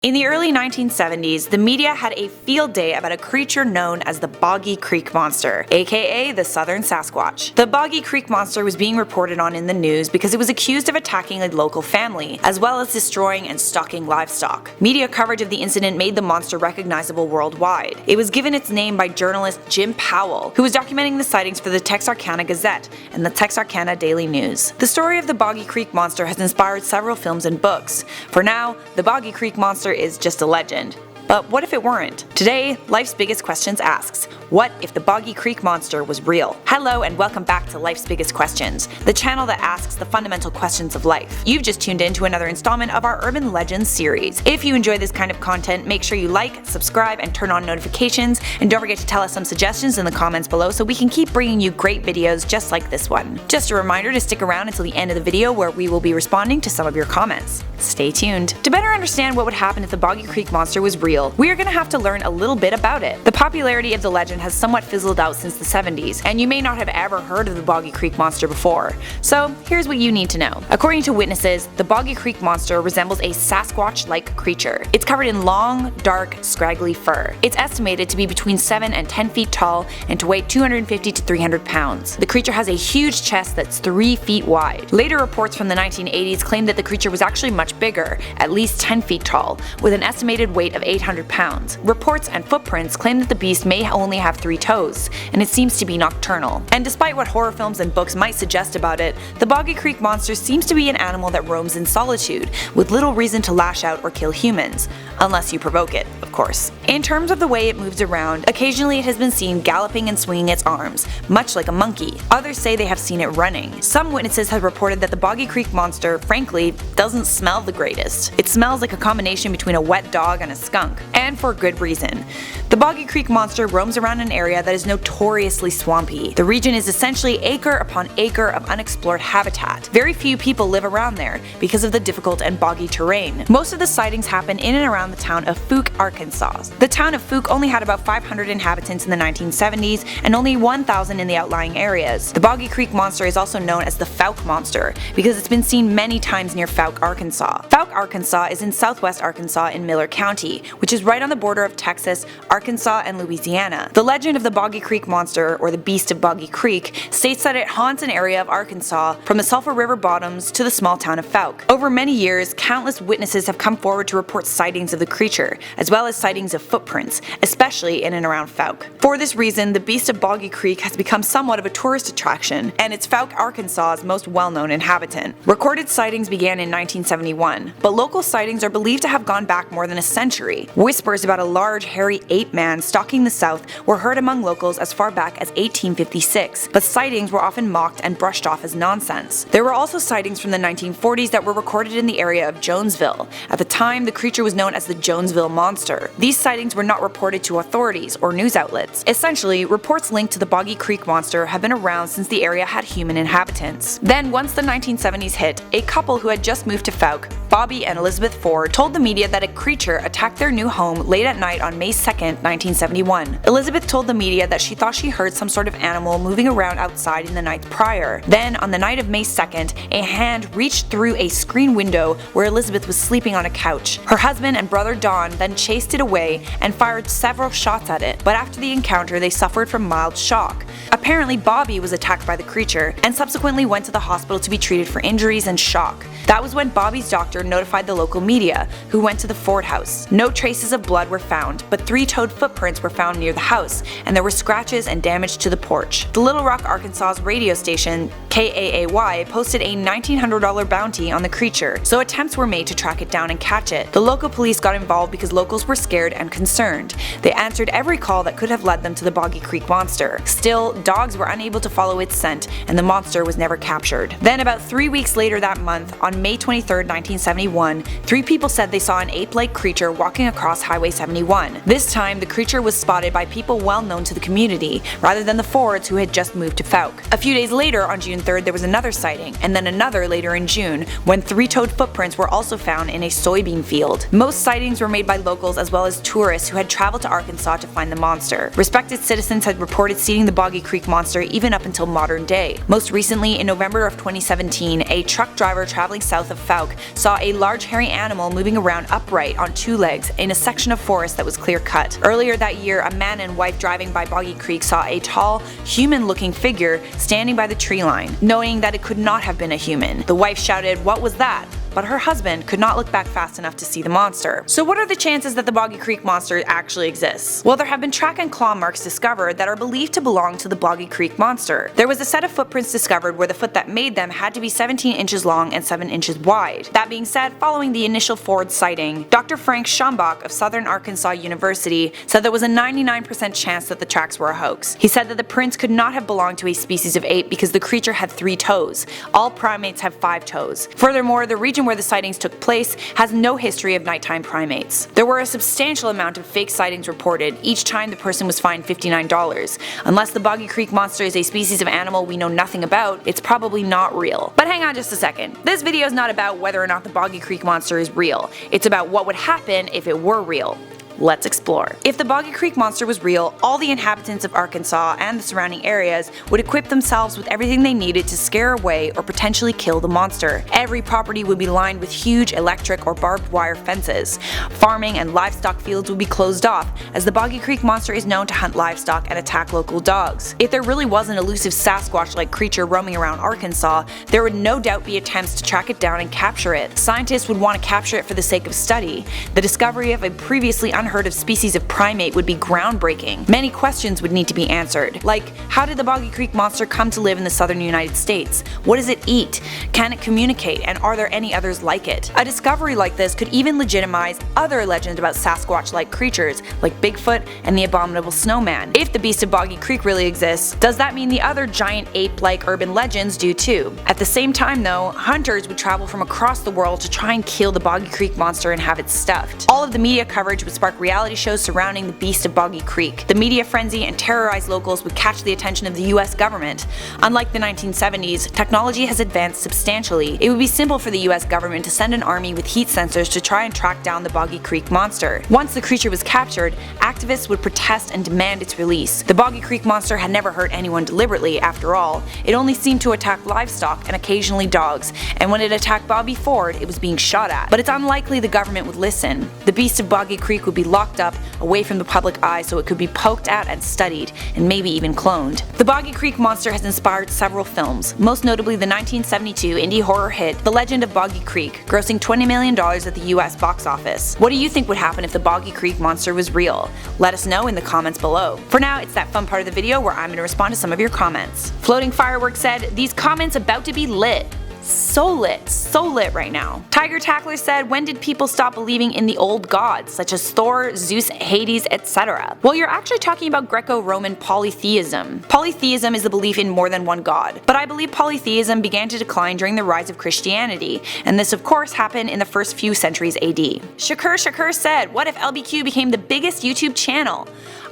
In the early 1970s, the media had a field day about a creature known as the Boggy Creek Monster, aka the Southern Sasquatch. The Boggy Creek Monster was being reported on in the news because it was accused of attacking a local family, as well as destroying and stalking livestock. Media coverage of the incident made the monster recognizable worldwide. It was given its name by journalist Jim Powell, who was documenting the sightings for the Texarkana Gazette and the Texarkana Daily News. The story of the Boggy Creek Monster has inspired several films and books. For now, the Boggy Creek Monster is just a legend. But what if it weren't? Today, Life's Biggest Questions asks, what if the Boggy Creek Monster was real? Hello and welcome back to Life's Biggest Questions, the channel that asks the fundamental questions of life. You've just tuned in to another installment of our Urban Legends series. If you enjoy this kind of content, make sure you like, subscribe, and turn on notifications, and don't forget to tell us some suggestions in the comments below so we can keep bringing you great videos just like this one. Just a reminder to stick around until the end of the video where we will be responding to some of your comments. Stay tuned. To better understand what would happen if the Boggy Creek Monster was real, we are going to have to learn a little bit about it. The popularity of the legend has somewhat fizzled out since the 70s, and you may not have ever heard of the Boggy Creek Monster before. So here's what you need to know. According to witnesses, the Boggy Creek Monster resembles a Sasquatch-like creature. It's covered in long, dark, scraggly fur. It's estimated to be between 7 and 10 feet tall and to weigh 250 to 300 pounds. The creature has a huge chest that's 3 feet wide. Later reports from the 1980s claim that the creature was actually much bigger, at least 10 feet tall, with an estimated weight of 800 pounds. Reports and footprints claim that the beast may only have 3 toes, and it seems to be nocturnal. And despite what horror films and books might suggest about it, the Boggy Creek Monster seems to be an animal that roams in solitude, with little reason to lash out or kill humans, unless you provoke it, of course. In terms of the way it moves around, occasionally it has been seen galloping and swinging its arms, much like a monkey. Others say they have seen it running. Some witnesses have reported that the Boggy Creek Monster, frankly, doesn't smell the greatest. It smells like a combination between a wet dog and a skunk, and for good reason. The Boggy Creek Monster roams around an area that is notoriously swampy. The region is essentially acre upon acre of unexplored habitat. Very few people live around there because of the difficult and boggy terrain. Most of the sightings happen in and around the town of Fouke, Arkansas. The town of Fouke only had about 500 inhabitants in the 1970s and only 1,000 in the outlying areas. The Boggy Creek Monster is also known as the Fouke Monster because it's been seen many times near Fouke, Arkansas. Fouke, Arkansas is in southwest Arkansas in Miller County, which is right on the border of Texas, Arkansas, and Louisiana. The legend of the Boggy Creek Monster, or the Beast of Boggy Creek, states that it haunts an area of Arkansas from the Sulphur River bottoms to the small town of Fouke. Over many years, countless witnesses have come forward to report sightings of the creature, as well as sightings of footprints, especially in and around Fouke. For this reason, the Beast of Boggy Creek has become somewhat of a tourist attraction, and it's Fouke, Arkansas's most well-known inhabitant. Recorded sightings began in 1971, but local sightings are believed to have gone back more than a century. Whispers about a large, hairy ape man stalking the South were heard among locals as far back as 1856, but sightings were often mocked and brushed off as nonsense. There were also sightings from the 1940s that were recorded in the area of Jonesville. At the time, the creature was known as the Jonesville Monster. These sightings were not reported to authorities or news outlets. Essentially, reports linked to the Boggy Creek Monster have been around since the area had human inhabitants. Then, once the 1970s hit, a couple who had just moved to Fouke, Bobby and Elizabeth Ford, told the media that a creature attacked their new home late at night on May 2nd, 1971. Elizabeth told the media that she thought she heard some sort of animal moving around outside in the night prior. Then, on the night of May 2nd, a hand reached through a screen window where Elizabeth was sleeping on a couch. Her husband and brother Don then chased it away and fired several shots at it, but after the encounter they suffered from mild shock. Apparently Bobby was attacked by the creature and subsequently went to the hospital to be treated for injuries and shock. That was when Bobby's doctor notified the local media, who went to the Ford house. No traces of blood were found, but 3-toed footprints were found near the house, and there were scratches and damage to the porch. The Little Rock, Arkansas's radio station, KAAY, posted a $1,900 bounty on the creature, so attempts were made to track it down and catch it. The local police got involved because locals were scared and concerned. They answered every call that could have led them to the Boggy Creek Monster. Still, dogs were unable to follow its scent, and the monster was never captured. Then about 3 weeks later that month, on May 23, 1971, 3 people said they saw an ape-like creature walking across Highway 71. This time, the creature was spotted by people well known to the community, rather than the Fords who had just moved to Fouke. A few days later, on June 3rd, there was another sighting, and then another later in June, when 3-toed footprints were also found in a soybean field. Most sightings were made by locals as well as tourists who had traveled to Arkansas to find the monster. Respected citizens had reported seeing the Boggy Boggy Creek Monster even up until modern day. Most recently, in November of 2017, a truck driver traveling south of Fouke saw a large hairy animal moving around upright on two legs in a section of forest that was clear-cut. Earlier that year, a man and wife driving by Boggy Creek saw a tall, human-looking figure standing by the tree line. Knowing that it could not have been a human, the wife shouted, "What was that?" But her husband could not look back fast enough to see the monster. So what are the chances that the Boggy Creek Monster actually exists? Well, there have been track and claw marks discovered that are believed to belong to the Boggy Creek Monster. There was a set of footprints discovered where the foot that made them had to be 17 inches long and 7 inches wide. That being said, following the initial Ford sighting, Dr. Frank Schambach of Southern Arkansas University said there was a 99% chance that the tracks were a hoax. He said that the prints could not have belonged to a species of ape because the creature had 3 toes. All primates have 5 toes. Furthermore, the region where the sightings took place has no history of nighttime primates. There were a substantial amount of fake sightings reported, each time the person was fined $59. Unless the Boggy Creek Monster is a species of animal we know nothing about, it's probably not real. But hang on just a second. This video is not about whether or not the Boggy Creek Monster is real. It's about what would happen if it were real. Let's explore. If the Boggy Creek Monster was real, all the inhabitants of Arkansas and the surrounding areas would equip themselves with everything they needed to scare away or potentially kill the monster. Every property would be lined with huge electric or barbed wire fences. Farming and livestock fields would be closed off, as the Boggy Creek Monster is known to hunt livestock and attack local dogs. If there really was an elusive Sasquatch-like creature roaming around Arkansas, there would no doubt be attempts to track it down and capture it. Scientists would want to capture it for the sake of study. The discovery of a previously unheard of species of primate would be groundbreaking. Many questions would need to be answered, like how did the Boggy Creek Monster come to live in the southern United States? What does it eat? Can it communicate, and are there any others like it? A discovery like this could even legitimize other legends about Sasquatch-like creatures like Bigfoot and the abominable snowman. If the beast of Boggy Creek really exists, does that mean the other giant ape-like urban legends do too? At the same time though, hunters would travel from across the world to try and kill the Boggy Creek Monster and have it stuffed. All of the media coverage would spark reality shows surrounding the beast of Boggy Creek. The media frenzy and terrorized locals would catch the attention of the US government. Unlike the 1970s, technology has advanced substantially. It would be simple for the US government to send an army with heat sensors to try and track down the Boggy Creek Monster. Once the creature was captured, activists would protest and demand its release. The Boggy Creek Monster had never hurt anyone deliberately, after all. It only seemed to attack livestock and occasionally dogs, and when it attacked Bobby Ford, it was being shot at. But it's unlikely the government would listen. The beast of Boggy Creek would be locked up, away from the public eye so it could be poked at and studied, and maybe even cloned. The Boggy Creek Monster has inspired several films, most notably the 1972 indie horror hit The Legend of Boggy Creek, grossing $20 million at the US box office. What do you think would happen if the Boggy Creek Monster was real? Let us know in the comments below. For now, it's that fun part of the video where I'm going to respond to some of your comments. Floating Fireworks said, "These comments about to be lit." So lit right now. Tiger Tackler said, "When did people stop believing in the old gods, such as Thor, Zeus, Hades, etc.? Well, you're actually talking about Greco-Roman polytheism. Polytheism is the belief in more than one god, but I believe polytheism began to decline during the rise of Christianity, and this of course happened in the first few centuries AD. Shakur said, "What if LBQ became the biggest YouTube channel?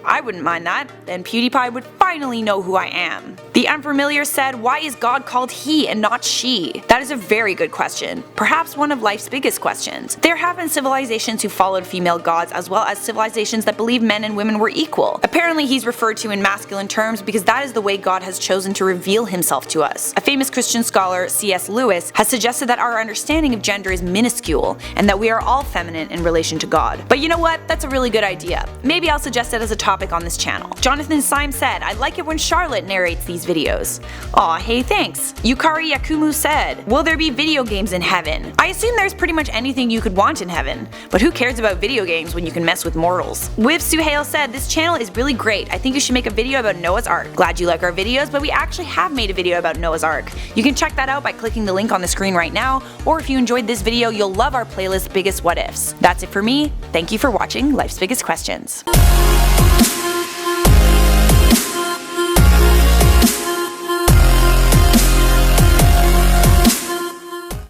I wouldn't mind that, then PewDiePie would finally know who I am." The Unfamiliar said, "Why is God called he and not she?" That is a very good question, perhaps one of life's biggest questions. There have been civilizations who followed female gods, as well as civilizations that believe men and women were equal. Apparently he's referred to in masculine terms because that is the way God has chosen to reveal himself to us. A famous Christian scholar, C.S. Lewis, has suggested that our understanding of gender is minuscule, and that we are all feminine in relation to God. But you know what? That's a really good idea. Maybe I'll suggest it as a topic on this channel. Jonathan Syme said, "I like it when Charlotte narrates these videos." Aw, hey thanks. Yukari Yakumu said, "Will there be video games in heaven?" I assume there's pretty much anything you could want in heaven, but who cares about video games when you can mess with mortals? Wiv Suhail said, "This channel is really great. I think you should make a video about Noah's Ark." Glad you like our videos, but we actually have made a video about Noah's Ark. You can check that out by clicking the link on the screen right now, or if you enjoyed this video, you'll love our playlist Biggest What Ifs. That's it for me. Thank you for watching Life's Biggest Questions.